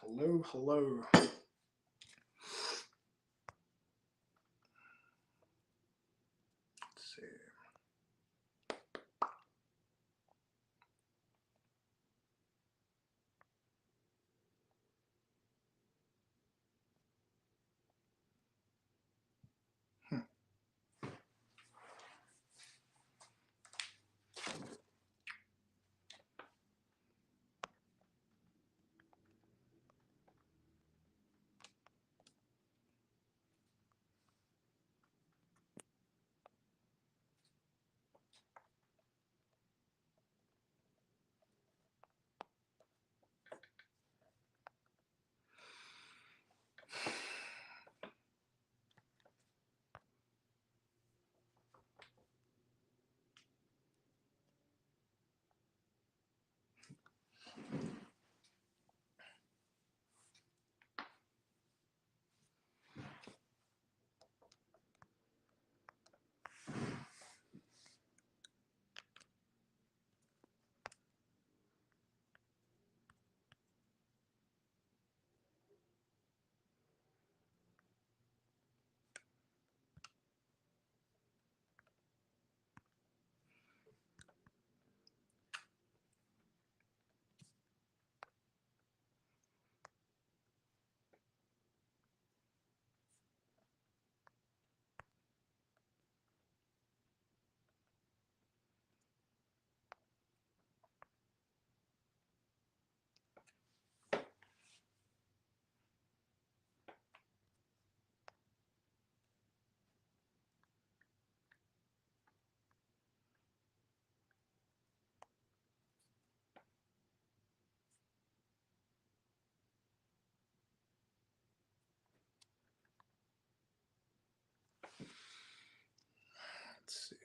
Hello, hello. Let's see. Let's see.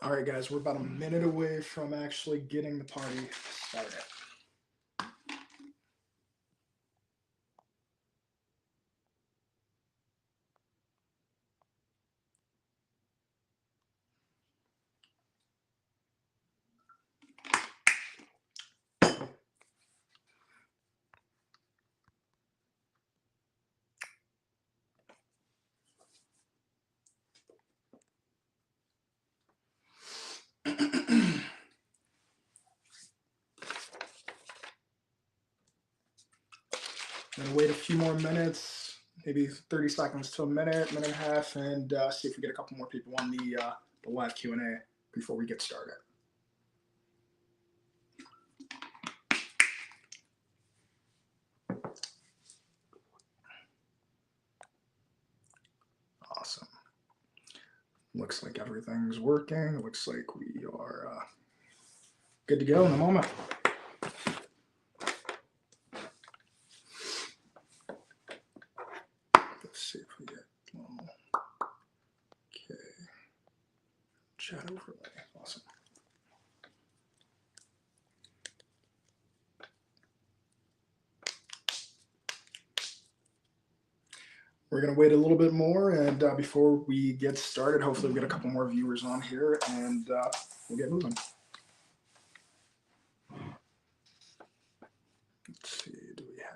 All right, guys, we're about a minute away from actually getting the party started. I'm gonna wait a few more minutes, maybe 30 seconds to a minute, minute and a half, and see if we get a couple more people on the live Q&A before we get started. Awesome. Looks like everything's working. Looks like we are good to go in a moment. Let's see if we get okay. Chat overlay. Awesome. We're going to wait a little bit more, and before we get started, hopefully we'll get a couple more viewers on here, and we'll get moving. Let's see, do we have...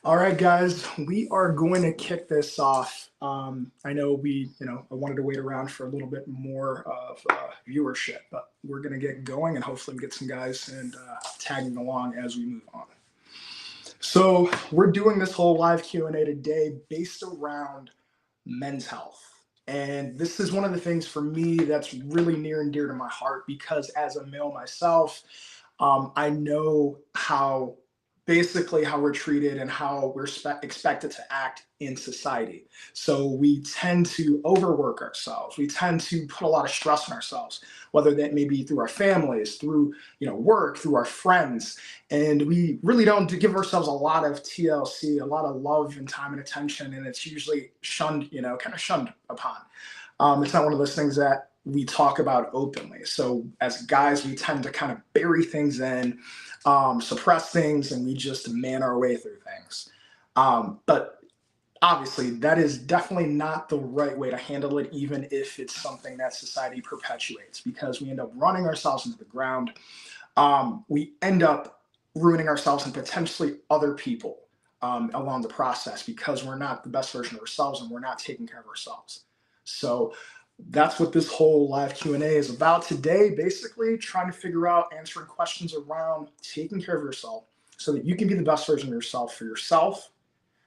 All right, guys, we are going to kick this off. I know I wanted to wait around for a little bit more of viewership, but we're going to get going and hopefully we get some guys and tagging along as we move on. So we're doing this whole live Q&A today based around men's health. And this is one of the things for me that's really near and dear to my heart because as a male myself, I know how we're treated and how we're expected to act in society. So we tend to overwork ourselves. We tend to put a lot of stress on ourselves, whether that may be through our families, through work, through our friends, and we really don't give ourselves a lot of TLC, a lot of love and time and attention, and it's usually shunned, kind of shunned upon. It's not one of those things that we talk about openly. So as guys, we tend to kind of bury things in, suppress things, and we just man our way through things. But obviously, that is definitely not the right way to handle it, even if it's something that society perpetuates, because we end up running ourselves into the ground. We end up ruining ourselves and potentially other people along the process because we're not the best version of ourselves and we're not taking care of ourselves. So that's what this whole live Q&A is about today, basically trying to figure out, answering questions around taking care of yourself so that you can be the best version of yourself for yourself,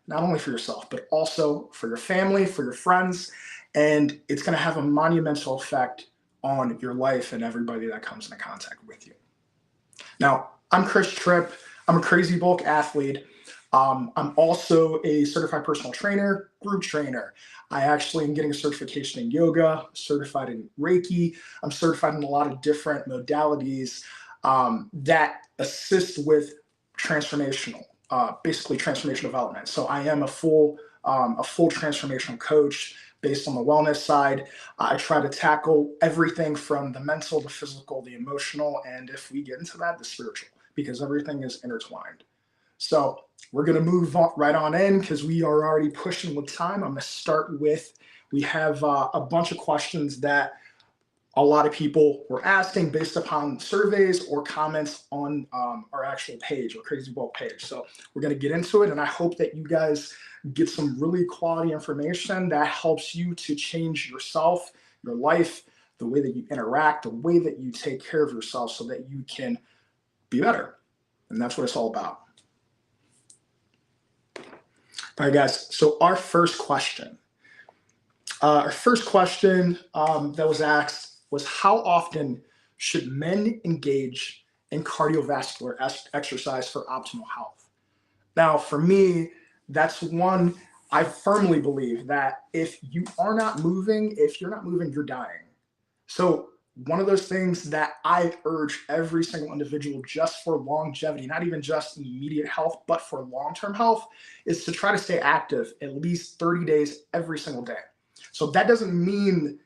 not only for yourself, but also for your family, for your friends, and it's going to have a monumental effect on your life and everybody that comes into contact with you. Now, I'm Chris Tripp. I'm a CrazyBulk athlete. I'm also a certified personal trainer, group trainer. I actually am getting a certification in yoga, certified in reiki. I'm certified in a lot of different modalities that assist with transformational, basically transformational development. So I am a full transformational coach based on the wellness side. I try to tackle everything from the mental, the physical, the emotional, and if we get into that, the spiritual, because everything is intertwined. So we're going to move right on in because we are already pushing with time. I'm going to start with, we have a bunch of questions that a lot of people were asking based upon surveys or comments on our actual page or CrazyBulk page. So we're going to get into it, and I hope that you guys get some really quality information that helps you to change yourself, your life, the way that you interact, the way that you take care of yourself so that you can be better. And that's what it's all about. All right, guys, so our first question that was asked was, how often should men engage in cardiovascular exercise for optimal health? Now, for me, that's one, I firmly believe that if you're not moving, you're dying. So one of those things that I urge every single individual just for longevity, not even just immediate health, but for long-term health, is to try to stay active at least 30 days every single day. So that doesn't mean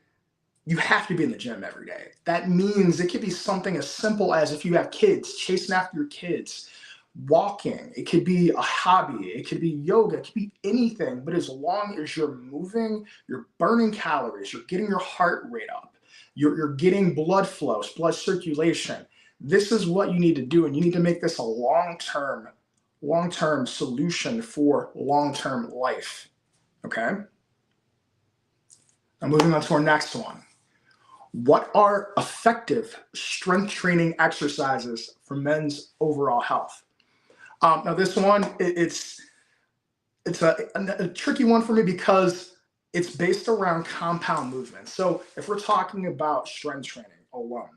you have to be in the gym every day. That means it could be something as simple as, if you have kids, chasing after your kids, walking. It could be a hobby. It could be yoga. It could be anything. But as long as you're moving, you're burning calories, you're getting your heart rate up, you're getting blood flow, blood circulation. This is what you need to do, and you need to make this a long-term solution for long-term life. Okay? Now moving on to our next one. What are effective strength training exercises for men's overall health? Now this one, it's a tricky one for me because it's based around compound movements. So if we're talking about strength training alone,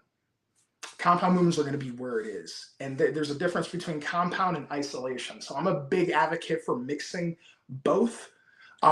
compound movements are going to be where it is. And there's a difference between compound and isolation. So I'm a big advocate for mixing both.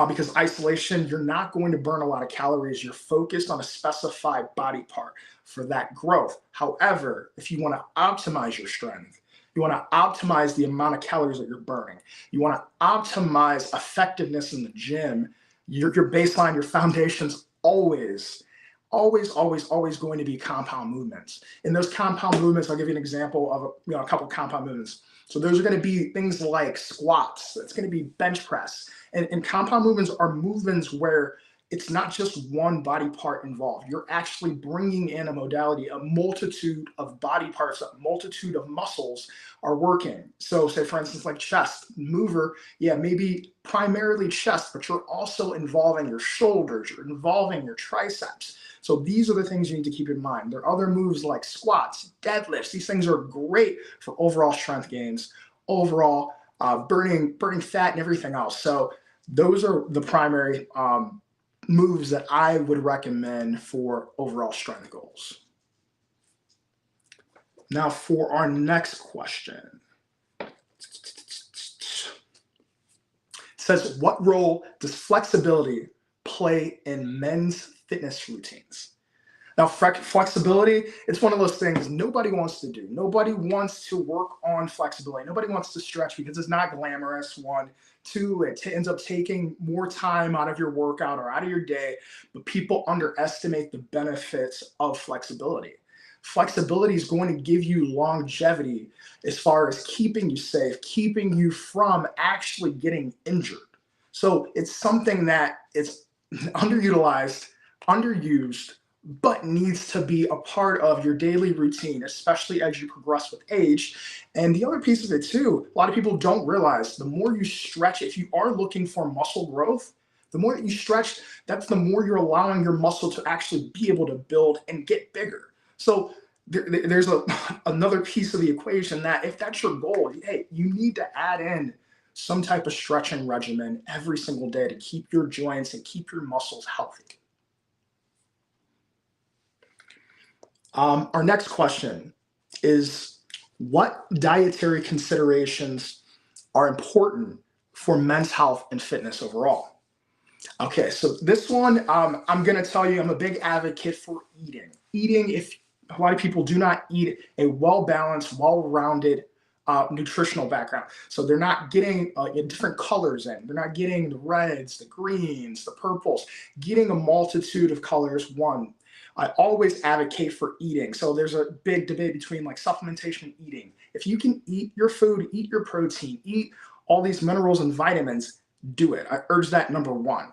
Because isolation, you're not going to burn a lot of calories. You're focused on a specified body part for that growth. However, if you want to optimize your strength, you want to optimize the amount of calories that you're burning, you want to optimize effectiveness in the gym, your baseline, your foundation's always going to be compound movements. In those compound movements, I'll give you an example of a couple of compound movements. So those are going to be things like squats. It's going to be bench press. And compound movements are movements where it's not just one body part involved. You're actually bringing in a modality, a multitude of body parts, a multitude of muscles are working. So say, for instance, like chest mover, yeah, maybe primarily chest, but you're also involving your shoulders, you're involving your triceps. So these are the things you need to keep in mind. There are other moves like squats, deadlifts. These things are great for overall strength gains, overall burning fat and everything else. So those are the primary moves that I would recommend for overall strength goals. Now for our next question. It says, what role does flexibility play in men's fitness routines? Now, flexibility, it's one of those things nobody wants to do. Nobody wants to work on flexibility. Nobody wants to stretch because it's not glamorous, one. Two, it ends up taking more time out of your workout or out of your day, but people underestimate the benefits of flexibility. Flexibility is going to give you longevity as far as keeping you safe, keeping you from actually getting injured. So it's something that is underutilized, underused, but needs to be a part of your daily routine, especially as you progress with age. And the other piece of it too, a lot of people don't realize the more you stretch, if you are looking for muscle growth, the more that you stretch, that's the more you're allowing your muscle to actually be able to build and get bigger. So there's another piece of the equation that if that's your goal, hey, you need to add in some type of stretching regimen every single day to keep your joints and keep your muscles healthy. Our next question is, what dietary considerations are important for men's health and fitness overall? Okay, so this one, I'm going to tell you, I'm a big advocate for eating. Eating, if a lot of people do not eat a well-balanced, well-rounded nutritional background. So they're not getting different colors in. They're not getting the reds, the greens, the purples, getting a multitude of colors, one. I always advocate for eating. So there's a big debate between like supplementation and eating. If you can eat your food, eat your protein, eat all these minerals and vitamins, do it. I urge that, number one.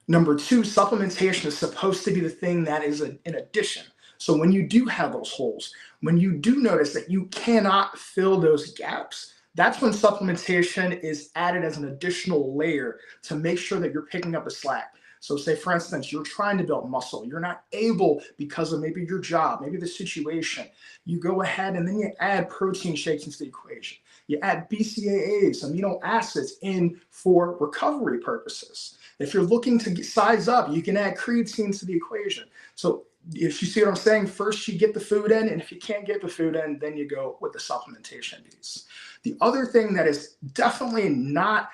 Number two, supplementation is supposed to be the thing that is an addition. So when you do have those holes, when you do notice that you cannot fill those gaps, that's when supplementation is added as an additional layer to make sure that you're picking up the slack. So say, for instance, you're trying to build muscle. You're not able because of maybe your job, maybe the situation. You go ahead and then you add protein shakes into the equation. You add BCAAs, amino acids in for recovery purposes. If you're looking to size up, you can add creatine to the equation. So if you see what I'm saying, first you get the food in, and if you can't get the food in, then you go with the supplementation piece. The other thing that is definitely not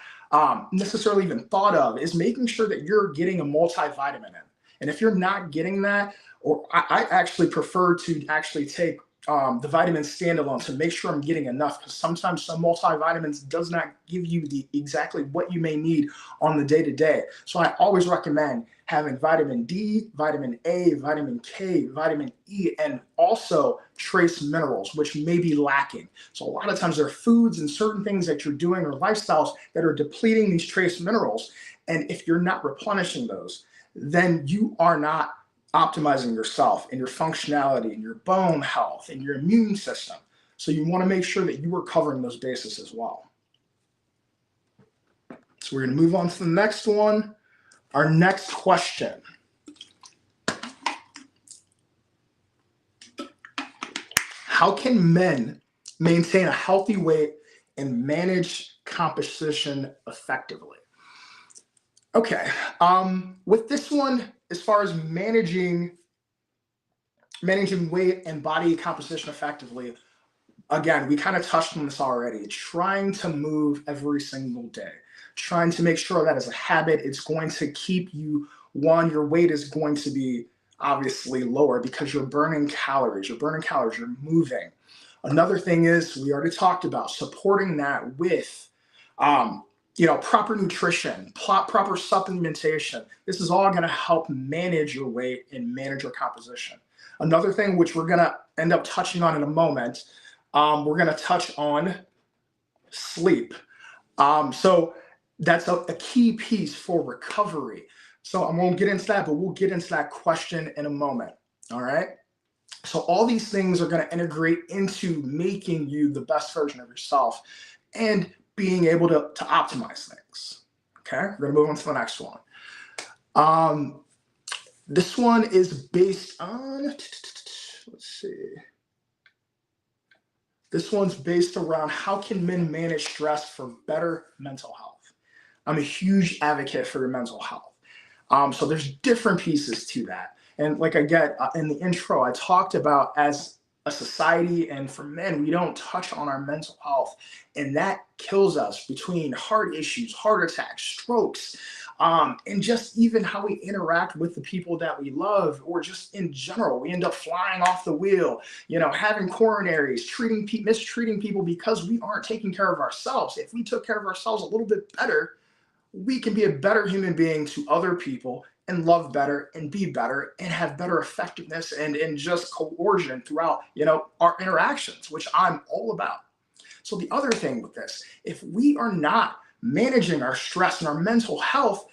necessarily even thought of is making sure that you're getting a multivitamin in. And if you're not getting that, or I actually prefer to actually take the vitamins standalone to make sure I'm getting enough, because sometimes some multivitamins does not give you exactly what you may need on the day-to-day. So I always recommend having vitamin D, vitamin A, vitamin K, vitamin E, and also trace minerals, which may be lacking. So a lot of times there are foods and certain things that you're doing or lifestyles that are depleting these trace minerals. And if you're not replenishing those, then you are not optimizing yourself and your functionality and your bone health and your immune system. So you want to make sure that you are covering those bases as well. So we're going to move on to the next one. Our next question. How can men maintain a healthy weight and manage composition effectively? Okay, with this one, as far as managing weight and body composition effectively, again, we kind of touched on this already. Trying to move every single day, trying to make sure that as a habit, it's going to keep you, one, your weight is going to be obviously lower because you're burning calories, you're moving. Another thing is, we already talked about supporting that with proper nutrition, proper supplementation. This is all going to help manage your weight and manage your composition. Another thing, which we're going to end up touching on in a moment, we're going to touch on sleep. So that's a key piece for recovery. So I won't get into that, but we'll get into that question in a moment. All right. So all these things are going to integrate into making you the best version of yourself and being able to optimize things. Okay. We're going to move on to the next one. This one is based on, let's see. This one's based around how can men manage stress for better mental health. I'm a huge advocate for your mental health. So there's different pieces to that. And like I get in the intro, I talked about as a society and for men, we don't touch on our mental health. And that kills us between heart issues, heart attacks, strokes, and just even how we interact with the people that we love, or just in general, we end up flying off the wheel, having coronaries, mistreating people because we aren't taking care of ourselves. If we took care of ourselves a little bit better, we can be a better human being to other people and love better and be better and have better effectiveness and just coercion throughout, our interactions, which I'm all about. So the other thing with this, if we are not managing our stress and our mental health,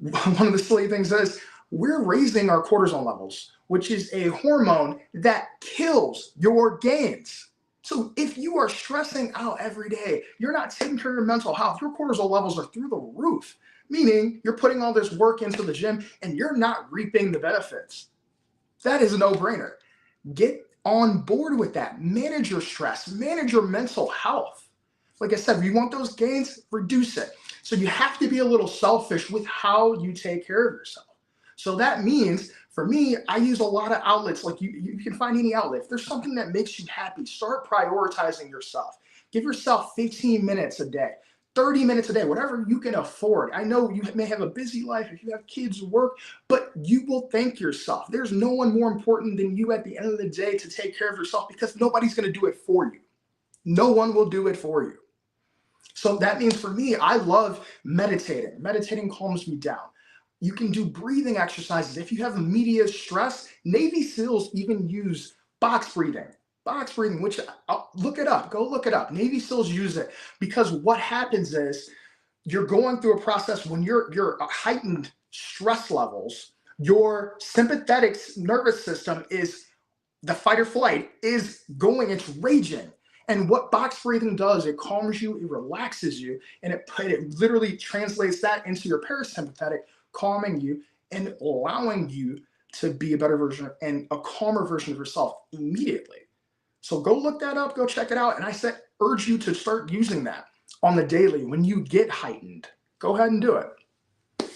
one of the silly things is we're raising our cortisol levels, which is a hormone that kills your gains. So if you are stressing out every day, you're not taking care of your mental health, your cortisol levels are through the roof, meaning you're putting all this work into the gym and you're not reaping the benefits. That is a no-brainer. Get on board with that. Manage your stress, manage your mental health. Like I said, if you want those gains, reduce it. So you have to be a little selfish with how you take care of yourself. So that means, for me, I use a lot of outlets. Like you can find any outlet. If there's something that makes you happy, start prioritizing yourself. Give yourself 15 minutes a day, 30 minutes a day, whatever you can afford. I know you may have a busy life if you have kids, work, but you will thank yourself. There's no one more important than you at the end of the day to take care of yourself, because nobody's going to do it for you. No one will do it for you. So that means for me, I love meditating. Meditating calms me down. You can do breathing exercises. If you have immediate stress, Navy SEALs even use box breathing. Box breathing, which look it up. Go look it up. Navy SEALs use it because what happens is you're going through a process when you're heightened stress levels. Your sympathetic nervous system is the fight or flight is going. It's raging. And what box breathing does, it calms you, it relaxes you, and it literally translates that into your parasympathetic, calming you and allowing you to be a better version and a calmer version of yourself immediately. So go look that up, go check it out. And I urge you to start using that on the daily when you get heightened. Go ahead and do it.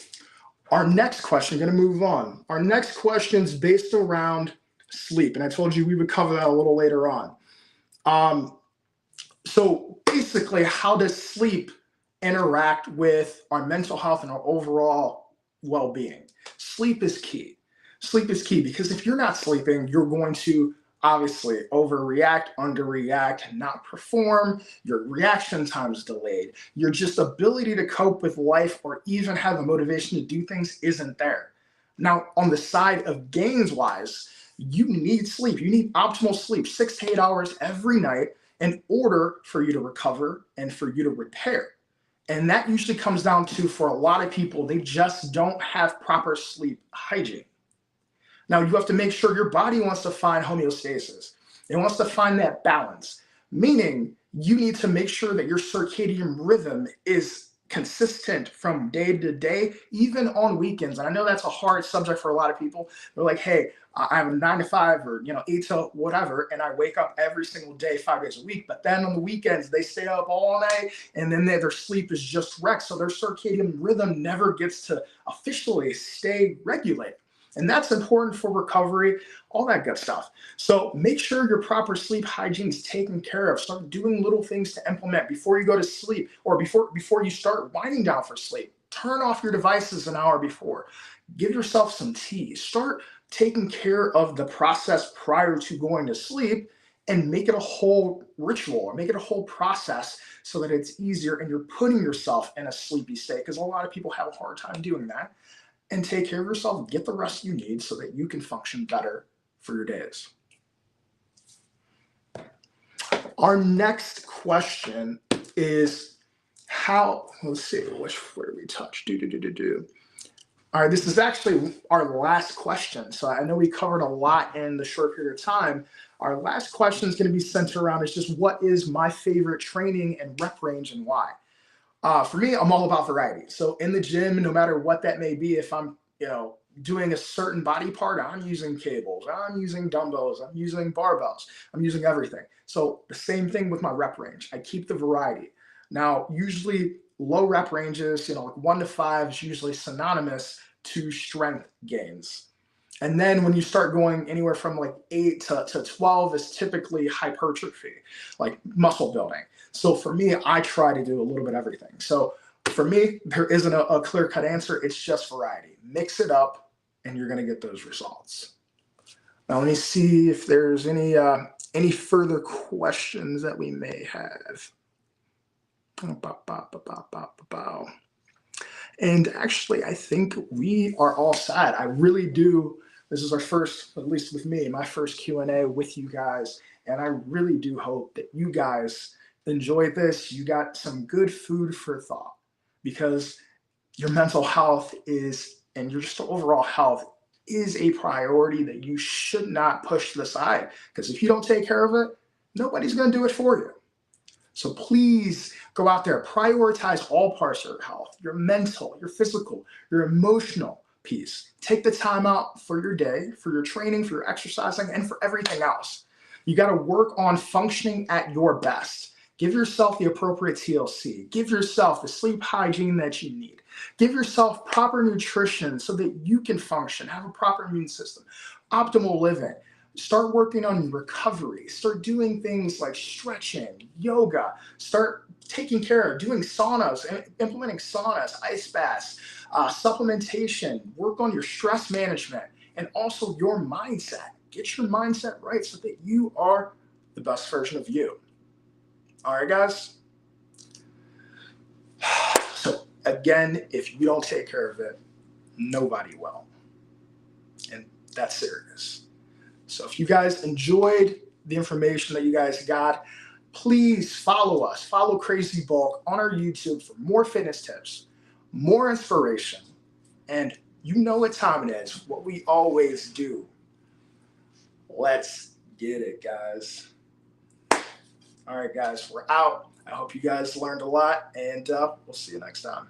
Our next question, going to move on. Our next question is based around sleep. And I told you we would cover that a little later on. So basically, how does sleep interact with our mental health and our overall well-being? Sleep is key. Sleep is key because if you're not sleeping, you're going to obviously overreact, underreact, not perform. Your reaction time is delayed. Your just ability to cope with life or even have the motivation to do things isn't there. Now, on the side of gains wise, you need sleep. You need optimal sleep, 6 to 8 hours every night in order for you to recover and for you to repair. And that usually comes down to, for a lot of people, they just don't have proper sleep hygiene. Now, you have to make sure your body wants to find homeostasis. It wants to find that balance, meaning you need to make sure that your circadian rhythm is consistent from day to day, even on weekends. And I know that's a hard subject for a lot of people. They're like, hey, I have a 9 to 5 or 8 to whatever, and I wake up every single day, 5 days a week. But then on the weekends, they stay up all night, and then their sleep is just wrecked. So their circadian rhythm never gets to officially stay regulated. And that's important for recovery, all that good stuff. So make sure your proper sleep hygiene is taken care of. Start doing little things to implement before you go to sleep, or before you start winding down for sleep. Turn off your devices an hour before. Give yourself some tea. Start taking care of the process prior to going to sleep, and make it a whole ritual, or make it a whole process so that it's easier and you're putting yourself in a sleepy state, because a lot of people have a hard time doing that. And take care of yourself, get the rest you need so that you can function better for your days. Our next question is let's see, where do we touch? All right, this is actually our last question. So I know we covered a lot in the short period of time. Our last question is going to be centered around is just what is my favorite training and rep range and why? For me, I'm all about variety. So in the gym, no matter what that may be, if I'm, doing a certain body part, I'm using cables, I'm using dumbbells, I'm using barbells, I'm using everything. So the same thing with my rep range. I keep the variety. Now, usually low rep ranges, like 1 to 5 is usually synonymous to strength gains. And then when you start going anywhere from like 8 to 12 is typically hypertrophy, like muscle building. So for me, I try to do a little bit of everything. So for me, there isn't a clear cut answer. It's just variety. Mix it up and you're going to get those results. Now, let me see if there's any further questions that we may have. And actually, I think we are all set. I really do. This is our first, at least with me, my first Q&A with you guys. And I really do hope that you guys enjoyed this. You got some good food for thought, because your mental health and your just overall health is a priority that you should not push to the side. Because if you don't take care of it, nobody's going to do it for you. So please go out there, prioritize all parts of your health, your mental, your physical, your emotional piece. Take the time out for your day, for your training, for your exercising, and for everything else. You got to work on functioning at your best. Give yourself the appropriate TLC. Give yourself the sleep hygiene that you need. Give yourself proper nutrition so that you can function, have a proper immune system, optimal living. Start working on recovery. Start doing things like stretching, yoga. Start taking care of doing saunas, implementing saunas, ice baths, supplementation. Work on your stress management and also your mindset. Get your mindset right so that you are the best version of you. All right, guys? So again, if you don't take care of it, nobody will. And that's serious. So if you guys enjoyed the information that you guys got, please follow us. Follow CrazyBulk on our YouTube for more fitness tips, more inspiration, and you know what time it is, what we always do. Let's get it, guys. All right, guys, we're out. I hope you guys learned a lot, and we'll see you next time.